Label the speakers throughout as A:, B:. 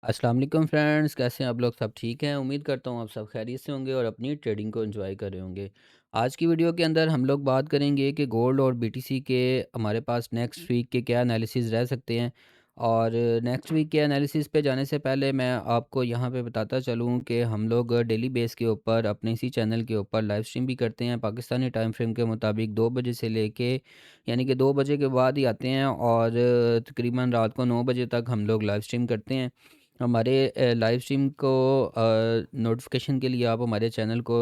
A: अस्सलाम वालेकुम फ्रेंड्स, कैसे हैं आप लोग? सब ठीक हैं? उम्मीद करता हूँ आप सब खैरियत से होंगे और अपनी ट्रेडिंग को एंजॉय कर रहे होंगे। आज की वीडियो के अंदर हम लोग बात करेंगे कि गोल्ड और बीटीसी के हमारे पास नेक्स्ट वीक के क्या एनालिसिस रह सकते हैं। और नेक्स्ट वीक के एनालिसिस पे जाने से पहले मैं आपको यहाँ पे बताता चलूँ कि हम लोग डेली बेस के ऊपर अपने इसी चैनल के ऊपर लाइव स्ट्रीम भी करते हैं पाकिस्तानी टाइम फ्रेम के मुताबिक 2 बजे से लेके, यानी कि 2 बजे के बाद ही आते हैं और तकरीबन रात को 9 बजे तक हम लोग लाइव स्ट्रीम करते हैं। हमारे लाइव स्ट्रीम को नोटिफिकेशन के लिए आप हमारे चैनल को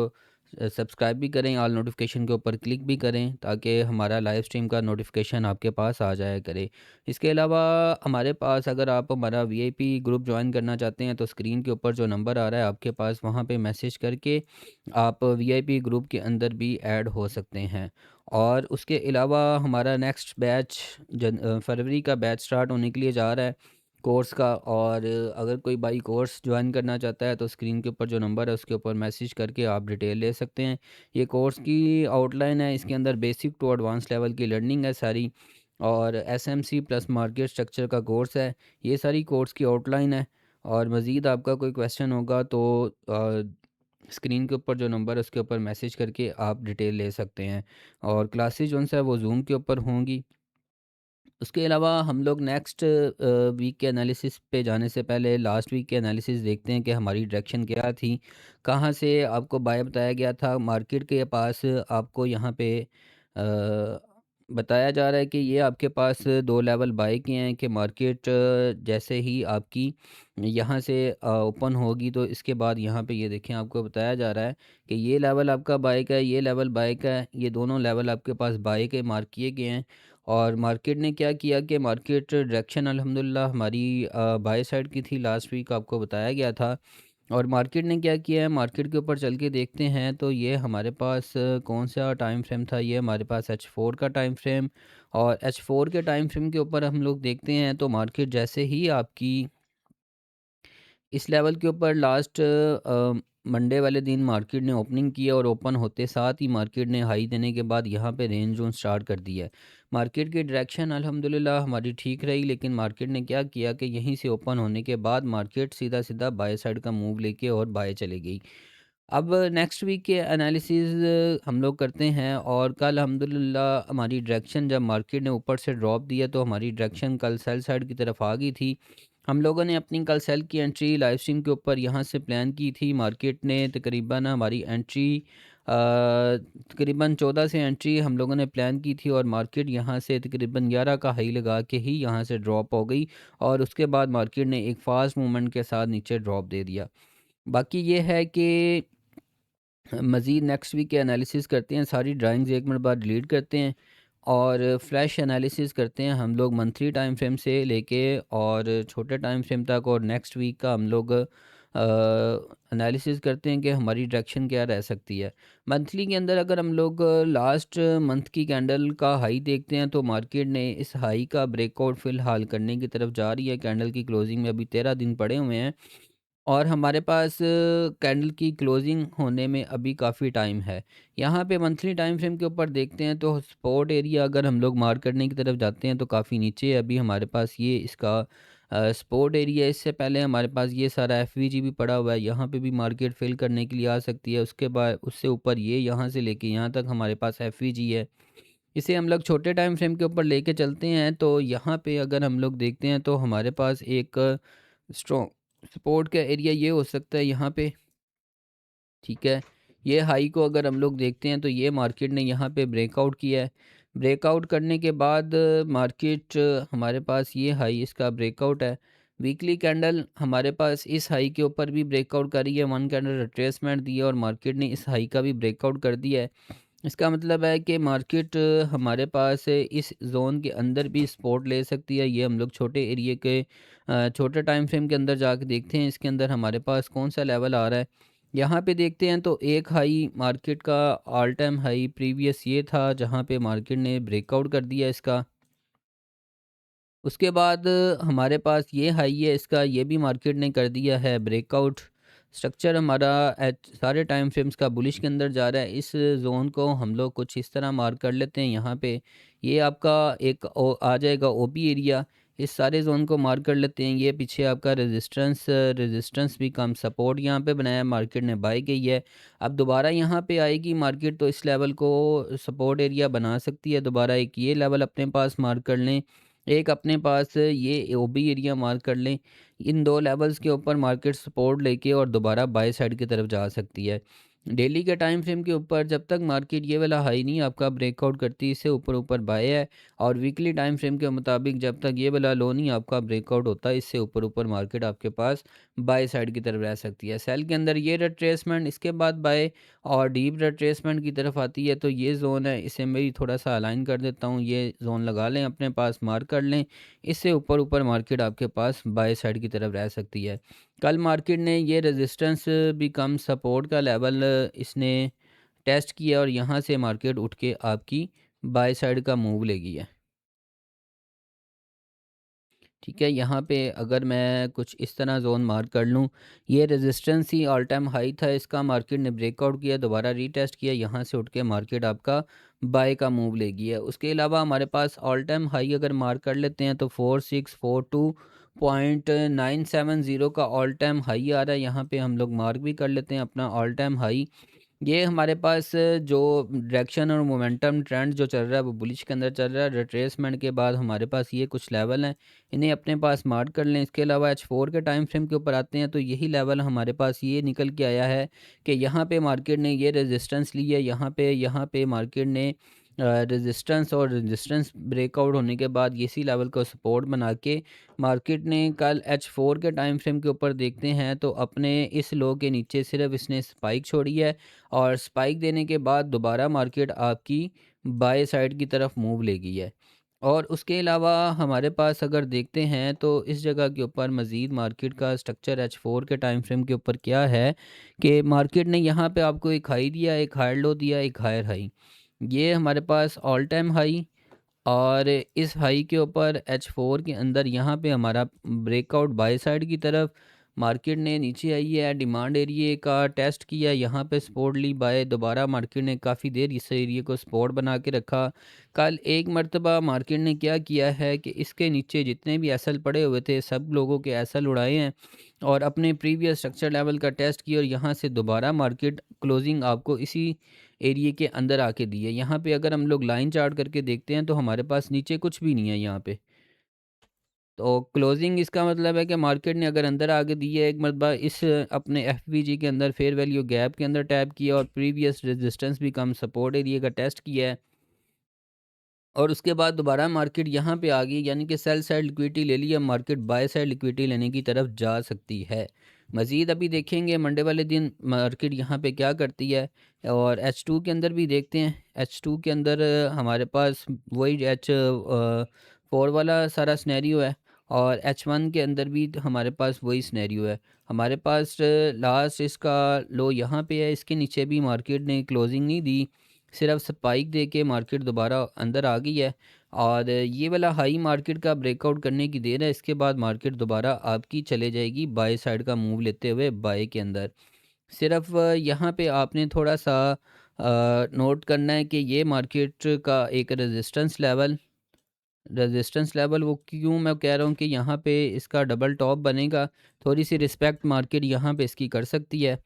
A: सब्सक्राइब भी करें, ऑल नोटिफिकेशन के ऊपर क्लिक भी करें ताकि हमारा लाइव स्ट्रीम का नोटिफिकेशन आपके पास आ जाया करे। इसके अलावा हमारे पास अगर आप हमारा वीआईपी ग्रुप ज्वाइन करना चाहते हैं तो स्क्रीन के ऊपर जो नंबर आ रहा है आपके पास, वहाँ पे मैसेज करके आप वीआईपी ग्रुप के अंदर भी ऐड हो सकते हैं। और उसके अलावा हमारा नेक्स्ट बैच फरवरी का बैच स्टार्ट होने के लिए जा रहा है कोर्स का। और अगर कोई भाई कोर्स ज्वाइन करना चाहता है तो स्क्रीन के ऊपर जो नंबर है उसके ऊपर मैसेज करके आप डिटेल ले सकते हैं। ये कोर्स की आउटलाइन है, इसके अंदर बेसिक टू एडवांस लेवल की लर्निंग है सारी, और एसएमसी प्लस मार्केट स्ट्रक्चर का कोर्स है। ये सारी कोर्स की आउटलाइन है। और मज़ीद आपका कोई क्वेश्चन होगा तो स्क्रीन के ऊपर जो नंबर है उसके ऊपर मैसेज करके आप डिटेल ले सकते हैं। और क्लासेस जो है वो जूम के ऊपर होंगी। उसके अलावा हम लोग नेक्स्ट वीक के एनालिसिस पे जाने से पहले लास्ट वीक के एनालिसिस देखते हैं कि हमारी डायरेक्शन क्या थी। कहाँ से आपको बाय बताया गया था मार्केट के पास, आपको यहाँ पे बताया जा रहा है कि ये आपके पास 2 लेवल बाय किए हैं कि मार्केट जैसे ही आपकी यहाँ से ओपन होगी तो इसके बाद यहाँ पे ये देखें आपको बताया जा रहा है कि ये लेवल आपका बाय का है, ये लेवल बाय का है, ये दोनों लेवल आपके पास बाय के मार्क किए गए हैं। और मार्केट ने क्या किया कि मार्केट डायरेक्शन अल्हम्दुलिल्लाह हमारी बाय साइड की थी, लास्ट वीक आपको बताया गया था। और मार्केट ने क्या किया है, मार्केट के ऊपर चल के देखते हैं तो ये हमारे पास कौन सा टाइम फ्रेम था, ये हमारे पास H4 का टाइम फ्रेम। और H4 के टाइम फ्रेम के ऊपर हम लोग देखते हैं तो मार्केट जैसे ही आपकी इस लेवल के ऊपर लास्ट मंडे वाले दिन मार्केट ने ओपनिंग किया और ओपन होते साथ ही मार्केट ने हाई देने के बाद यहाँ पे रेंज जोन स्टार्ट कर दिया है। मार्केट की डायरेक्शन अल्हम्दुलिल्लाह हमारी ठीक रही, लेकिन मार्केट ने क्या किया कि यहीं से ओपन होने के बाद मार्केट सीधा सीधा बाय साइड का मूव लेके और बाय चले गई। अब नेक्स्ट वीक के एनालिसिस हम लोग करते हैं। और कल अल्हम्दुलिल्लाह हमारी डायरेक्शन जब मार्केट ने ऊपर से ड्रॉप दिया तो हमारी डायरेक्शन कल सेल साइड की तरफ आ गई थी। हम लोगों ने अपनी कल सेल की एंट्री लाइव स्ट्रीम के ऊपर यहाँ से प्लान की थी। मार्केट ने तकरीबन हमारी एंट्री तकरीबन 14 से एंट्री हम लोगों ने प्लान की थी और मार्केट यहाँ से तकरीबन 11 का हाई लगा के ही यहाँ से ड्रॉप हो गई। और उसके बाद मार्केट ने एक फास्ट मूवमेंट के साथ नीचे ड्रॉप दे दिया। बाकी ये है कि मज़ीद नेक्स्ट वीक के एनालिसिस करते हैं, सारी ड्राइंग्स एक मिनट बाद डिलीट करते हैं और फ्लैश एनालिसिस करते हैं हम लोग मंथली टाइम फ्रेम से लेके और छोटे टाइम फ्रेम तक। और नेक्स्ट वीक का हम लोग एनालिसिस करते हैं कि हमारी डायरेक्शन क्या रह सकती है। मंथली के अंदर अगर हम लोग लास्ट मंथ की कैंडल का हाई देखते हैं तो मार्केट ने इस हाई का ब्रेकआउट फ़िलहाल करने की तरफ जा रही है। कैंडल की क्लोजिंग में अभी 13 दिन पड़े हुए हैं और हमारे पास कैंडल की क्लोजिंग होने में अभी काफ़ी टाइम है। यहाँ पे मंथली टाइम फ्रेम के ऊपर देखते हैं तो सपोर्ट एरिया अगर हम लोग मार्क करने की तरफ जाते हैं तो काफ़ी नीचे है अभी हमारे पास ये इसका सपोर्ट एरिया। इससे पहले हमारे पास ये सारा एफवीजी भी पड़ा हुआ है, यहाँ पे भी मार्केट फिल करने के लिए आ सकती है। उसके बाद उससे ऊपर ये यहाँ से लेके यहाँ तक हमारे पास एफवीजी है। इसे हम लोग छोटे टाइम फ्रेम के ऊपर लेके चलते हैं तो यहाँ पे अगर हम लोग देखते हैं तो हमारे पास एक स्ट्रॉन्ग सपोर्ट का एरिया ये हो सकता है यहाँ पे, ठीक है। ये हाई को अगर हम लोग देखते हैं तो ये मार्केट ने यहाँ पे ब्रेकआउट किया है। ब्रेकआउट करने के बाद मार्केट हमारे पास ये हाई इसका ब्रेकआउट है। वीकली कैंडल हमारे पास इस हाई के ऊपर भी ब्रेकआउट करी है, वन कैंडल रिट्रेसमेंट दी है और मार्केट ने इस हाई का भी ब्रेकआउट कर दिया है। इसका मतलब है कि मार्केट हमारे पास इस जोन के अंदर भी सपोर्ट ले सकती है। ये हम लोग छोटे एरिया के छोटे टाइम फ्रेम के अंदर जाके देखते हैं इसके अंदर हमारे पास कौन सा लेवल आ रहा है। यहाँ पे देखते हैं तो एक हाई मार्केट का ऑल टाइम हाई प्रीवियस ये था जहाँ पे मार्केट ने ब्रेकआउट कर दिया इसका। उसके बाद हमारे पास ये हाई है इसका, ये भी मार्केट ने कर दिया है ब्रेकआउट। स्ट्रक्चर हमारा सारे टाइम फ्रेम्स का बुलिश के अंदर जा रहा है। इस जोन को हम लोग कुछ इस तरह मार्क कर लेते हैं। यहाँ पे ये आपका एक आ जाएगा ओबी एरिया। इस सारे ज़ोन को मार्क कर लेते हैं। ये पीछे आपका रेजिस्टेंस भी कम सपोर्ट यहाँ पे बनाया, मार्केट ने बाय की है। अब दोबारा यहाँ पे आएगी मार्केट तो इस लेवल को सपोर्ट एरिया बना सकती है। दोबारा एक ये लेवल अपने पास मार्क कर लें, एक अपने पास ये ओबी एरिया मार्क कर लें। इन 2 लेवल्स के ऊपर मार्केट सपोर्ट लेके और दोबारा बाय साइड की तरफ जा सकती है। डेली के टाइम फ्रेम के ऊपर जब तक मार्केट ये वाला हाई नहीं आपका ब्रेकआउट करती, इससे ऊपर ऊपर बाय है। और वीकली टाइम फ्रेम के मुताबिक जब तक ये वाला लो नहीं आपका ब्रेकआउट होता, इससे ऊपर ऊपर मार्केट आपके पास बाय साइड की तरफ रह सकती है। सेल के अंदर ये रिट्रेसमेंट, इसके बाद बाय और डीप रिट्रेसमेंट की तरफ आती है। तो ये जोन है, इसे मैं भी थोड़ा सा अलाइन कर देता हूँ। ये जोन लगा लें, अपने पास मार्क कर लें। इससे ऊपर ऊपर मार्केट आपके पास बाय साइड की तरफ रह सकती है। कल मार्केट ने ये रेजिस्टेंस भी कम सपोर्ट का लेवल इसने टेस्ट किया और यहाँ से मार्केट उठ के आपकी बाय साइड का मूव लेगी है। ठीक है, यहाँ पे अगर मैं कुछ इस तरह ज़ोन मार्क कर लूँ, ये रेजिस्टेंस ही ऑल टाइम हाई था, इसका मार्केट ने ब्रेकआउट किया, दोबारा रीटेस्ट किया, यहाँ से उठ के मार्केट आपका बाय का मूव लेगी है। उसके अलावा हमारे पास ऑल टाइम हाई अगर मार्क कर लेते हैं तो 4642.970 का ऑल टाइम हाई आ रहा है। यहाँ पे हम लोग मार्क भी कर लेते हैं अपना ऑल टाइम हाई। ये हमारे पास जो डायरेक्शन और मोमेंटम ट्रेंड जो चल रहा है वो बुलिश के अंदर चल रहा है। रिट्रेसमेंट के बाद हमारे पास ये कुछ लेवल हैं, इन्हें अपने पास मार्क कर लें। इसके अलावा H4 के टाइम फ्रेम के ऊपर आते हैं तो यही लेवल हमारे पास ये निकल के आया है कि यहाँ पे मार्केट ने ये रेजिस्टेंस ली है। यहाँ पे मार्केट ने रेजिस्टेंस ब्रेकआउट होने के बाद इसी लेवल को सपोर्ट बना के मार्केट ने कल H4 के टाइम फ्रेम के ऊपर देखते हैं तो अपने इस लो के नीचे सिर्फ इसने स्पाइक छोड़ी है। और स्पाइक देने के बाद दोबारा मार्केट आपकी बाय साइड की तरफ मूव ले गई है। और उसके अलावा हमारे पास अगर देखते हैं तो इस जगह के ऊपर मज़ीद मार्केट का स्ट्रक्चर H4 के टाइम फ्रेम के ऊपर क्या है कि मार्केट ने यहाँ पे आपको एक हाई दिया, एक हायर लो दिया, एक हायर हाई। ये हमारे पास ऑल टाइम हाई और इस हाई के ऊपर H4 के अंदर यहाँ पे हमारा ब्रेकआउट बाय साइड की तरफ मार्केट ने नीचे आई है, डिमांड एरिया का टेस्ट किया, यहाँ पे सपोर्ट ली बाय, दोबारा मार्केट ने काफ़ी देर इस एरिया को सपोर्ट बना के रखा। कल एक मर्तबा मार्केट ने क्या किया है कि इसके नीचे जितने भी एसएल पड़े हुए थे सब लोगों के एसएल उड़ाए हैं और अपने प्रीवियस स्ट्रक्चर लेवल का टेस्ट किया और यहाँ से दोबारा मार्केट क्लोजिंग आपको इसी एरिया के अंदर आके दी है। यहाँ पे अगर हम लोग लाइन चार्ट करके देखते हैं तो हमारे पास नीचे कुछ भी नहीं है यहाँ पे। तो क्लोजिंग इसका मतलब है कि मार्केट ने अगर अंदर आके दी है एक मरतबा इस अपने एफवीजी के अंदर फेयर वैल्यू गैप के अंदर टैप किया और प्रीवियस रेजिस्टेंस भी कम सपोर्ट एरिया का टेस्ट किया है और उसके बाद दोबारा मार्केट यहाँ पे आ गई, यानी कि सेल साइड लिक्विडिटी ले लिया, मार्केट बाय साइड लिक्विडिटी लेने की तरफ जा सकती है। मज़ीद अभी देखेंगे मंडे वाले दिन मार्केट यहाँ पे क्या करती है। और H2 के अंदर भी देखते हैं। H2 के अंदर हमारे पास वही H4 वाला सारा स्नैरियो है और H1 के अंदर भी हमारे पास वही स्नैरियो है। हमारे पास लास्ट इसका लो यहाँ पे है, इसके नीचे भी मार्केट ने क्लोजिंग नहीं दी, सिर्फ स्पाइक दे के मार्केट दोबारा अंदर आ गई है। और ये वाला हाई मार्केट का ब्रेकआउट करने की देर है, इसके बाद मार्केट दोबारा आपकी चले जाएगी बाय साइड का मूव लेते हुए बाय के अंदर। सिर्फ यहाँ पे आपने थोड़ा सा नोट करना है कि ये मार्केट का एक रेजिस्टेंस लेवल वो क्यों मैं कह रहा हूँ कि यहाँ पे इसका डबल टॉप बनेगा, थोड़ी सी रिस्पेक्ट मार्केट यहाँ पे इसकी कर सकती है।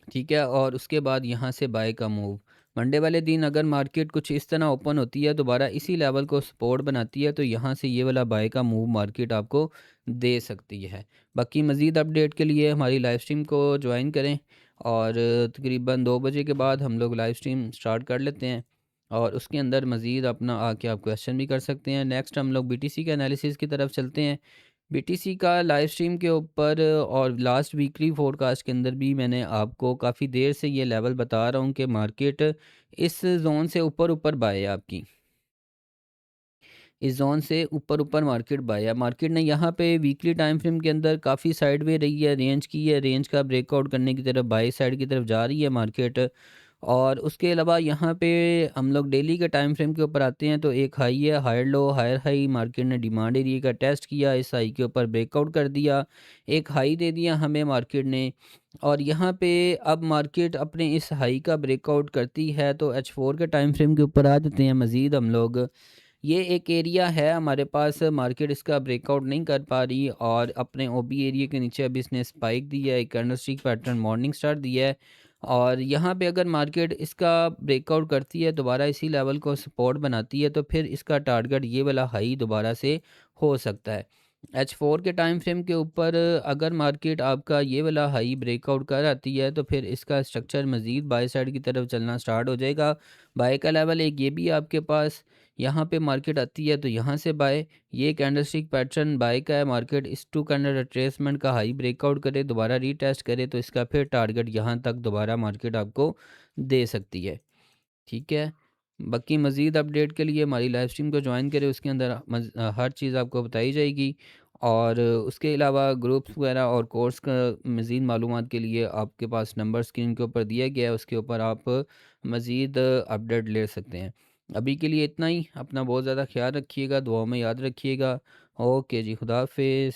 A: ठीक है, और उसके बाद यहाँ से बाय का मूव मंडे वाले दिन अगर मार्केट कुछ इस तरह ओपन होती है, दोबारा इसी लेवल को सपोर्ट बनाती है, तो यहाँ से ये वाला बाय का मूव मार्केट आपको दे सकती है। बाकी मज़ीद अपडेट के लिए हमारी लाइव स्ट्रीम को ज्वाइन करें और तकरीबन 2 बजे के बाद हम लोग लाइव स्ट्रीम स्टार्ट कर लेते हैं और उसके अंदर मज़ीद अपना आके आप क्वेश्चन भी कर सकते हैं। नेक्स्ट हम लोग बीटीसी के एनालिसिस की तरफ चलते हैं। बीटीसी का लाइव स्ट्रीम के ऊपर और लास्ट वीकली फोरकास्ट के अंदर भी मैंने आपको काफ़ी देर से ये लेवल बता रहा हूँ कि मार्केट इस जोन से ऊपर ऊपर बाय है आपकी, इस जोन से ऊपर ऊपर मार्केट बाय है। मार्केट ने यहाँ पे वीकली टाइम फ्रेम के अंदर काफ़ी साइडवे रही है, रेंज की है, रेंज का ब्रेकआउट करने की तरफ बाय साइड की तरफ जा रही है मार्केट। और उसके अलावा यहाँ पे हम लोग डेली के टाइम फ्रेम के ऊपर आते हैं तो एक हाई है, higher low higher high, market ने डिमांड एरिया का टेस्ट किया, इस हाई के ऊपर ब्रेकआउट कर दिया, एक हाई दे दिया हमें मार्केट ने। और यहाँ पे अब मार्केट अपने इस हाई का ब्रेकआउट करती है तो H4 के टाइम फ्रेम के ऊपर आ जाते हैं मज़ीद हम लोग। ये एक एरिया है हमारे पास, मार्केट इसका ब्रेकआउट नहीं कर पा रही और अपने ओबी एरिया के नीचे अभी इसने स्पाइक दिया है, एक कैंडलस्टिक पैटर्न मॉर्निंग स्टार दिया है। और यहाँ पे अगर मार्केट इसका ब्रेकआउट करती है, दोबारा इसी लेवल को सपोर्ट बनाती है, तो फिर इसका टारगेट ये वाला हाई दोबारा से हो सकता है। H4 के टाइम फ्रेम के ऊपर अगर मार्केट आपका ये वाला हाई ब्रेकआउट कर आती है, तो फिर इसका स्ट्रक्चर मज़ीद बाय साइड की तरफ चलना स्टार्ट हो जाएगा। बाय का लेवल एक ये भी है आपके पास, यहाँ पे मार्केट आती है तो यहाँ से बाय, ये कैंडलस्टिक पैटर्न बाय का है। मार्केट इस 2 कैंडल रिट्रेसमेंट का हाई ब्रेकआउट करे, दोबारा रीटेस्ट करे, तो इसका फिर टारगेट यहाँ तक दोबारा मार्केट आपको दे सकती है। ठीक है। बाकी मज़ीद अपडेट के लिए हमारी लाइव स्ट्रीम को ज्वाइन करें, उसके अंदर हर चीज़ आपको बताई जाएगी। और उसके अलावा ग्रुप्स वगैरह और कोर्स का मज़ीद मालूमात के लिए आपके पास नंबर स्क्रीन के ऊपर दिया गया है, उसके ऊपर आप मज़ीद अपडेट ले सकते हैं। अभी के लिए इतना ही, अपना बहुत ज़्यादा ख्याल रखिएगा, दुआओं में याद रखिएगा। ओके जी, खुदा हाफिज़।